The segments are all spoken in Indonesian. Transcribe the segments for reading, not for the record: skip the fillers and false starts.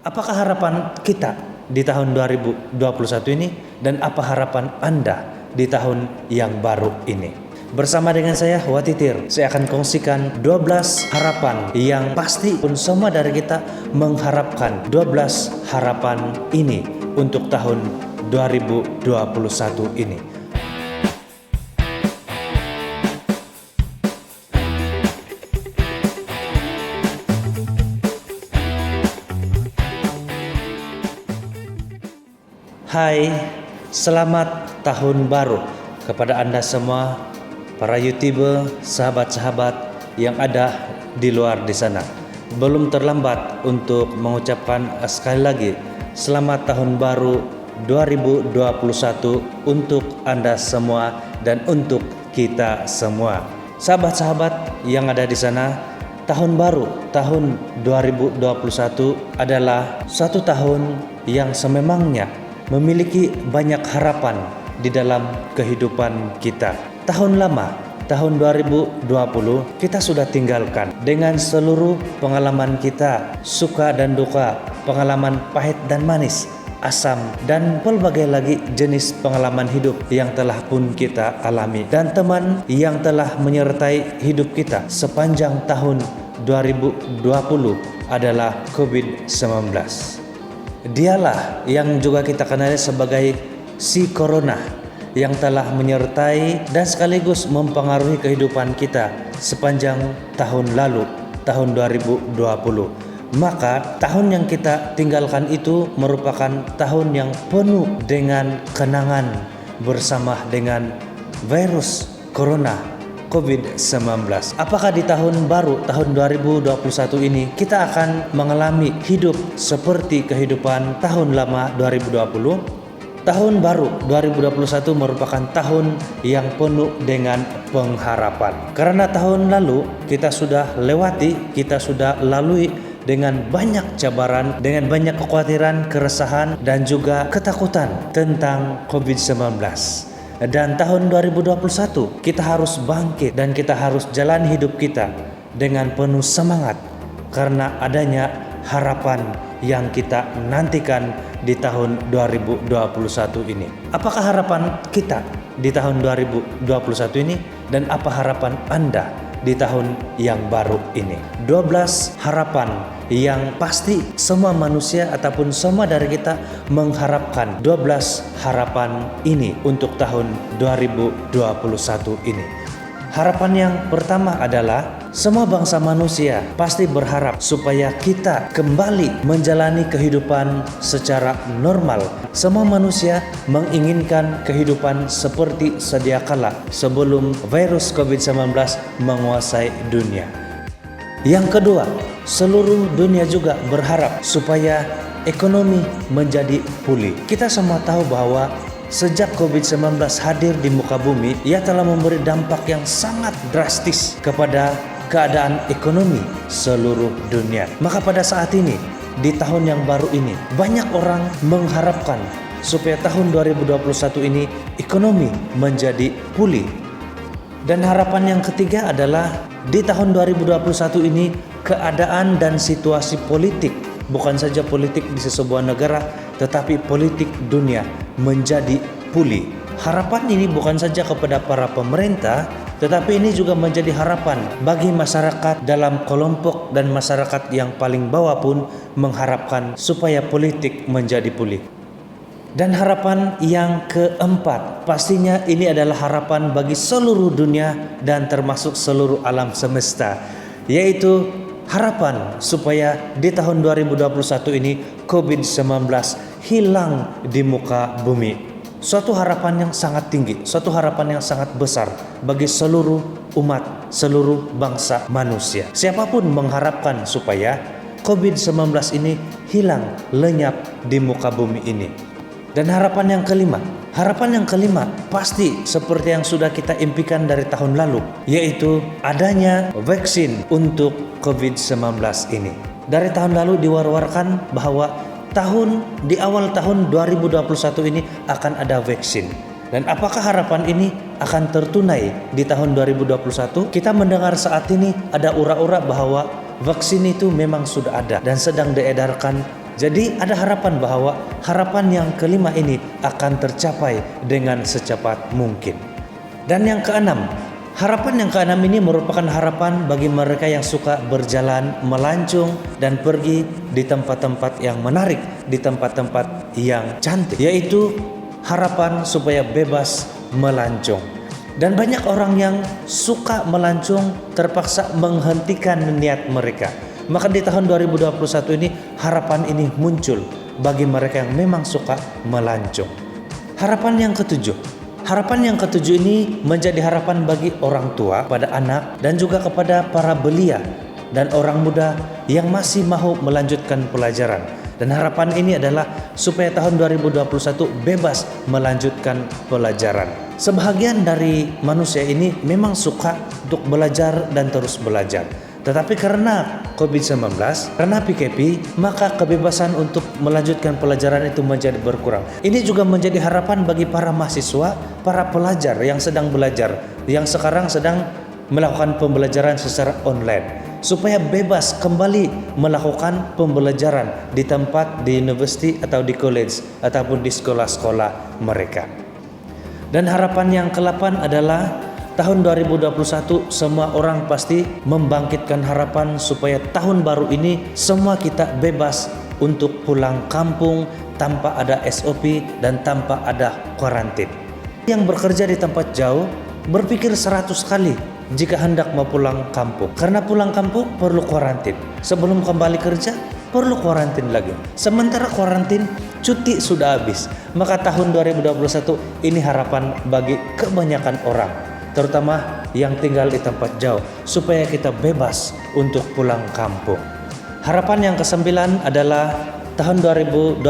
Apakah harapan kita di tahun 2021 ini dan apa harapan Anda di tahun yang baru ini? Bersama dengan saya Watitir, saya akan kongsikan 12 harapan yang pasti pun semua dari kita mengharapkan 12 harapan ini untuk tahun 2021 ini. Hai, selamat tahun baru kepada Anda semua, para YouTuber, sahabat-sahabat yang ada di luar di sana. Belum terlambat untuk mengucapkan sekali lagi selamat tahun baru 2021 untuk Anda semua dan untuk kita semua. Sahabat-sahabat yang ada di sana, tahun baru tahun 2021 adalah satu tahun yang sememangnya memiliki banyak harapan di dalam kehidupan kita. Tahun lama, tahun 2020 kita sudah tinggalkan dengan seluruh pengalaman kita, suka dan duka, pengalaman pahit dan manis, asam dan berbagai lagi jenis pengalaman hidup yang telah pun kita alami, dan teman yang telah menyertai hidup kita sepanjang tahun 2020 adalah COVID-19. Dialah yang juga kita kenali sebagai si Corona yang telah menyertai dan sekaligus mempengaruhi kehidupan kita sepanjang tahun lalu, tahun 2020. Maka tahun yang kita tinggalkan itu merupakan tahun yang penuh dengan kenangan bersama dengan virus Corona COVID-19. Apakah di tahun baru tahun 2021 ini kita akan mengalami hidup seperti kehidupan tahun lama 2020? Tahun baru 2021 merupakan tahun yang penuh dengan pengharapan. Karena tahun lalu kita sudah lewati, kita sudah lalui dengan banyak cabaran, dengan banyak kekhawatiran, keresahan dan juga ketakutan tentang COVID-19. Dan tahun 2021 kita harus bangkit dan kita harus jalan hidup kita dengan penuh semangat karena adanya harapan yang kita nantikan di tahun 2021 ini. Apakah harapan kita di tahun 2021 ini dan apa harapan Anda di tahun yang baru ini? 12 harapan yang pasti semua manusia ataupun semua dari kita mengharapkan 12 harapan ini untuk tahun 2021 ini. Harapan yang pertama adalah semua bangsa manusia pasti berharap supaya kita kembali menjalani kehidupan secara normal. Semua manusia menginginkan kehidupan seperti sedia kala sebelum virus COVID-19 menguasai dunia. Yang kedua, seluruh dunia juga berharap supaya ekonomi menjadi pulih. Kita semua tahu bahwa sejak COVID-19 hadir di muka bumi, ia telah memberi dampak yang sangat drastis kepada keadaan ekonomi seluruh dunia. Maka pada saat ini, di tahun yang baru ini, banyak orang mengharapkan supaya tahun 2021 ini ekonomi menjadi pulih. Dan harapan yang ketiga adalah di tahun 2021 ini keadaan dan situasi politik, bukan saja politik di sebuah negara, tetapi politik dunia menjadi pulih. Harapan ini bukan saja kepada para pemerintah, tetapi ini juga menjadi harapan bagi masyarakat dalam kelompok dan masyarakat yang paling bawah pun mengharapkan supaya politik menjadi pulih. Dan harapan yang keempat, pastinya ini adalah harapan bagi seluruh dunia dan termasuk seluruh alam semesta, yaitu harapan supaya di tahun 2021 ini COVID-19 hilang di muka bumi. Suatu harapan yang sangat tinggi, suatu harapan yang sangat besar bagi seluruh umat, seluruh bangsa manusia. Siapapun mengharapkan supaya COVID-19 ini hilang, lenyap di muka bumi ini. Dan harapan yang kelima pasti seperti yang sudah kita impikan dari tahun lalu, yaitu adanya vaksin untuk COVID-19 ini. Dari tahun lalu diwar-warkan bahwa di awal tahun 2021 ini akan ada vaksin. Dan apakah harapan ini akan tertunai di tahun 2021? Kita mendengar saat ini ada ura-ura bahwa vaksin itu memang sudah ada dan sedang diedarkan Jadi ada harapan bahwa harapan yang kelima ini akan tercapai dengan secepat mungkin. Dan yang keenam, harapan yang keenam ini merupakan harapan bagi mereka yang suka berjalan, melancong, dan pergi di tempat-tempat yang menarik, di tempat-tempat yang cantik, yaitu harapan supaya bebas melancong. Dan banyak orang yang suka melancong terpaksa menghentikan niat mereka. Maka di tahun 2021 ini harapan ini muncul bagi mereka yang memang suka melancong. Harapan yang ketujuh. Harapan yang ketujuh ini menjadi harapan bagi orang tua, pada anak, dan juga kepada para belia dan orang muda yang masih mau melanjutkan pelajaran. Dan harapan ini adalah supaya tahun 2021 bebas melanjutkan pelajaran. Sebahagian dari manusia ini memang suka untuk belajar dan terus belajar. Tetapi karena COVID-19, karena PKP, maka kebebasan untuk melanjutkan pelajaran itu menjadi berkurang. Ini juga menjadi harapan bagi para mahasiswa, para pelajar yang sedang belajar, yang sekarang sedang melakukan pembelajaran secara online, supaya bebas kembali melakukan pembelajaran di tempat, di university atau di college ataupun di sekolah-sekolah mereka. Dan harapan yang ke-8 adalah tahun 2021 semua orang pasti membangkitkan harapan supaya tahun baru ini semua kita bebas untuk pulang kampung tanpa ada SOP dan tanpa ada karantin. Yang bekerja di tempat jauh berpikir 100 kali jika hendak mau pulang kampung. Karena pulang kampung perlu karantin. Sebelum kembali kerja perlu karantin lagi. Sementara karantin cuti sudah habis. Maka tahun 2021 ini harapan bagi kebanyakan orang, terutama yang tinggal di tempat jauh, supaya kita bebas untuk pulang kampung. Harapan yang ke-9 adalah tahun 2021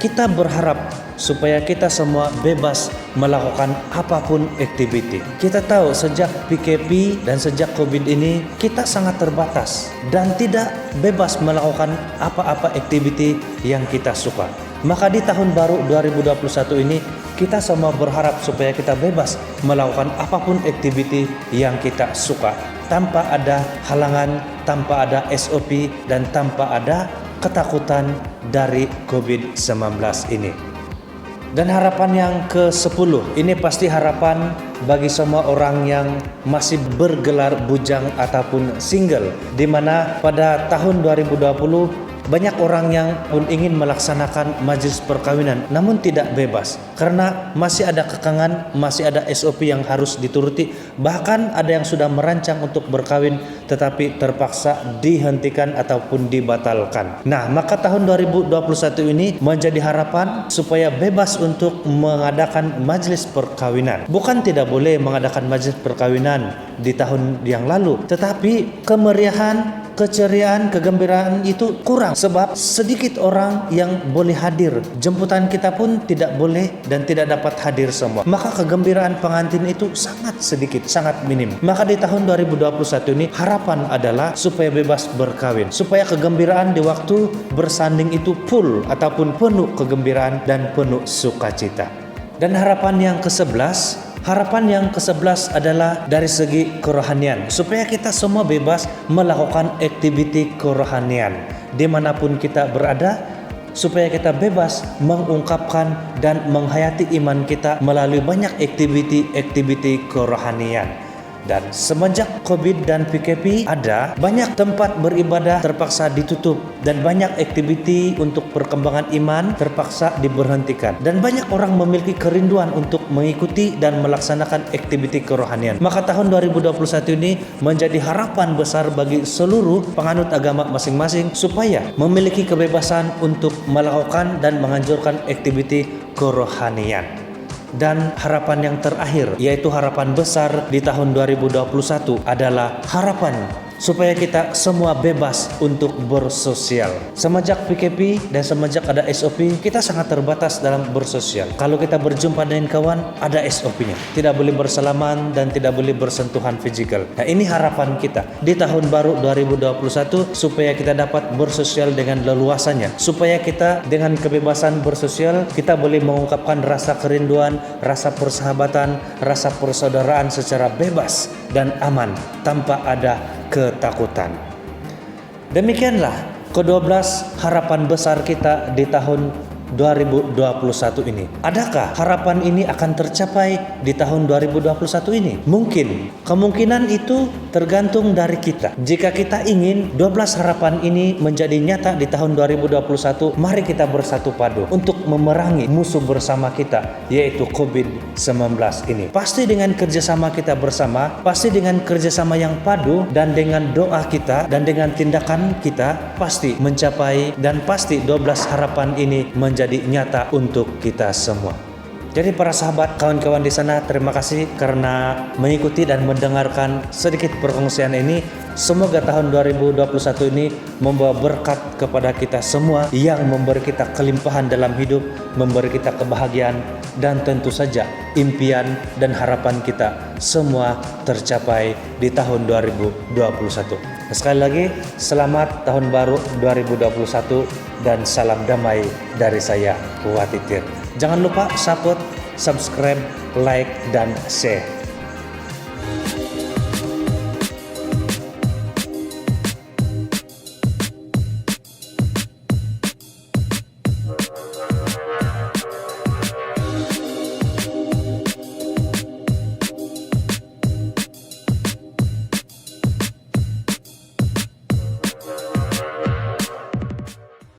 kita berharap supaya kita semua bebas melakukan apapun aktiviti. Kita tahu sejak PKP dan sejak COVID ini kita sangat terbatas dan tidak bebas melakukan apa-apa aktiviti yang kita suka. Maka di tahun baru 2021 ini kita semua berharap supaya kita bebas melakukan apapun aktiviti yang kita suka, tanpa ada halangan, tanpa ada SOP, dan tanpa ada ketakutan dari COVID-19 ini. Dan harapan yang ke-10, ini pasti harapan bagi semua orang yang masih bergelar bujang ataupun single, di mana pada tahun 2020 banyak orang yang pun ingin melaksanakan majelis perkawinan namun tidak bebas karena masih ada kekangan, masih ada SOP yang harus dituruti. Bahkan ada yang sudah merancang untuk berkawin tetapi terpaksa dihentikan ataupun dibatalkan. Nah, maka tahun 2021 ini menjadi harapan supaya bebas untuk mengadakan majelis perkawinan. Bukan tidak boleh mengadakan majelis perkawinan di tahun yang lalu, tetapi kemeriahan, keceriaan, kegembiraan itu kurang sebab sedikit orang yang boleh hadir. Jemputan kita pun tidak boleh dan tidak dapat hadir semua. Maka kegembiraan pengantin itu sangat sedikit, sangat minim. Maka di tahun 2021 ini harapan adalah supaya bebas berkawin, supaya kegembiraan di waktu bersanding itu full ataupun penuh kegembiraan dan penuh sukacita. Dan harapan yang ke-11, harapan yang ke-11 adalah dari segi kerohanian, supaya kita semua bebas melakukan aktiviti kerohanian dimanapun kita berada, supaya kita bebas mengungkapkan dan menghayati iman kita melalui banyak aktiviti kerohanian. Dan semenjak COVID dan PKP ada banyak tempat beribadah terpaksa ditutup dan banyak aktiviti untuk perkembangan iman terpaksa diberhentikan, dan banyak orang memiliki kerinduan untuk mengikuti dan melaksanakan aktiviti kerohanian. Maka tahun 2021 ini menjadi harapan besar bagi seluruh penganut agama masing-masing supaya memiliki kebebasan untuk melakukan dan menganjurkan aktiviti kerohanian. Dan harapan yang terakhir, yaitu harapan besar di tahun 2021 adalah harapan supaya kita semua bebas untuk bersosial. Semenjak PKP dan semenjak ada SOP, kita sangat terbatas dalam bersosial. Kalau kita berjumpa dengan kawan, ada SOP-nya. Tidak boleh bersalaman dan tidak boleh bersentuhan fisikal. Nah, ini harapan kita di tahun baru 2021 supaya kita dapat bersosial dengan leluasannya. Supaya kita dengan kebebasan bersosial, kita boleh mengungkapkan rasa kerinduan, rasa persahabatan, rasa persaudaraan secara bebas dan aman tanpa ada ketakutan. Demikianlah ke-12 harapan besar kita di tahun 2021 ini. Adakah harapan ini akan tercapai di tahun 2021 ini? Mungkin. Kemungkinan itu tergantung dari kita. Jika kita ingin 12 harapan ini menjadi nyata di tahun 2021, mari kita bersatu padu untuk memerangi musuh bersama kita, yaitu COVID-19 ini. Pasti dengan kerjasama kita bersama, pasti dengan kerjasama yang padu, dan dengan doa kita, dan dengan tindakan kita, pasti mencapai, dan pasti 12 harapan ini menjadi nyata untuk kita semua. Jadi para sahabat, kawan-kawan di sana, terima kasih karena mengikuti dan mendengarkan sedikit perkongsian ini. Semoga tahun 2021 ini membawa berkat kepada kita semua, yang memberi kita kelimpahan dalam hidup, memberi kita kebahagiaan, dan tentu saja impian dan harapan kita semua tercapai di tahun 2021. Sekali lagi, selamat tahun baru 2021 dan salam damai dari saya, Watitir. Jangan lupa support, subscribe, like, dan share.